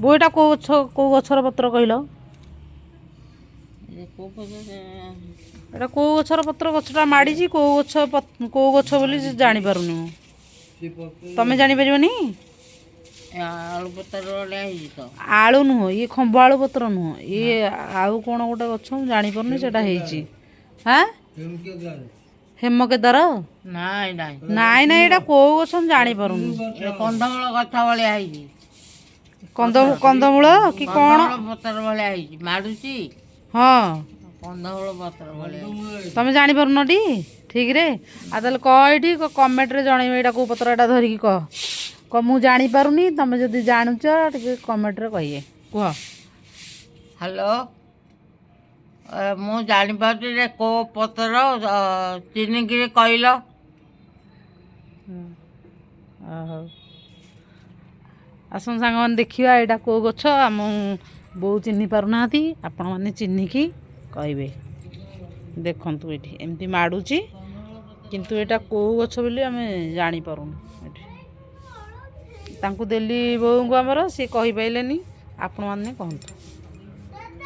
ବୋଉ ଏଇଟା କେଉଁ ଗଛର ପତ୍ର କହିଲ? ଏଇଟା କେଉଁ ଗଛର ପତ୍ର? ଗଛଟା ମାଡ଼ିଛି କେଉଁ ଗଛ ବୋଲି ଜାଣିପାରୁନି ମୁଁ। ତମେ ଜାଣିପାରିବନି? ଆଳୁ ପତ୍ର ଭଳିଆ ହେଇଛି ତ। ଆଳୁ ନୁହଁ, ଇଏ ଖମ୍ବ ଆଳୁ ପତ୍ର ନୁହଁ, ଇଏ ଆଉ କ'ଣ ଗୋଟେ ଗଛ ମୁଁ ଜାଣିପାରୁନି ସେଟା ହେଇଛି। ହାଁ, ହେମକେଦାର? ନାଇଁ ନାଇଁ ନାଇଁ ନାଇଁ, ଏଇଟା କେଉଁ ଗଛ ମୁଁ ଜାଣିପାରୁନି। କନ୍ଦମୂଳ ଗଛ ଭଳିଆ ହେଇଛି। କନ୍ଦମୂଳ କି କ'ଣ? କନ୍ଦମୂଳ ପତ୍ର ଭଳିଆ ହେଇଛି, ମାଡୁଛି। ହଁ, କନ୍ଦମୂଳ ପତ୍ର ଭଳିଆ ହେଇଛି। ତମେ ଜାଣିପାରୁନଟି ଠିକରେ? ଆଉ ତାହେଲେ କହ ଏଇଠି କମେଣ୍ଟରେ ଜଣେଇବ ଏଇଟା କେଉଁ ପତ୍ର, ଏଇଟା ଧରିକି କହ। ମୁଁ ଜାଣିପାରୁନି, ତମେ ଯଦି ଜାଣୁଛ ଟିକେ କମେଣ୍ଟରେ କହିବେ, କୁହ। ହ୍ୟାଲୋ, ମୁଁ ଜାଣିପାରୁଛି ଯେ କେଉଁ ପତ୍ର, ଚିହ୍ନିକିରି କହିଲ। ହଉ, ଆସନ୍ତୁ ସାଙ୍ଗମାନେ ଦେଖିବା ଏଇଟା କେଉଁ ଗଛ। ଆମ ବୋଉ ଚିହ୍ନି ପାରୁନାହାନ୍ତି, ଆପଣମାନେ ଚିହ୍ନିକି କହିବେ। ଦେଖନ୍ତୁ ଏଇଠି ଏମିତି ମାଡ଼ୁଛି, କିନ୍ତୁ ଏଇଟା କେଉଁ ଗଛ ବୋଲି ଆମେ ଜାଣିପାରୁନୁ। ଏଠି ତାଙ୍କୁ ଦେଲି ବୋଉଙ୍କୁ ଆମର, ସିଏ କହିପାରିଲେନି, ଆପଣମାନେ କହନ୍ତୁ।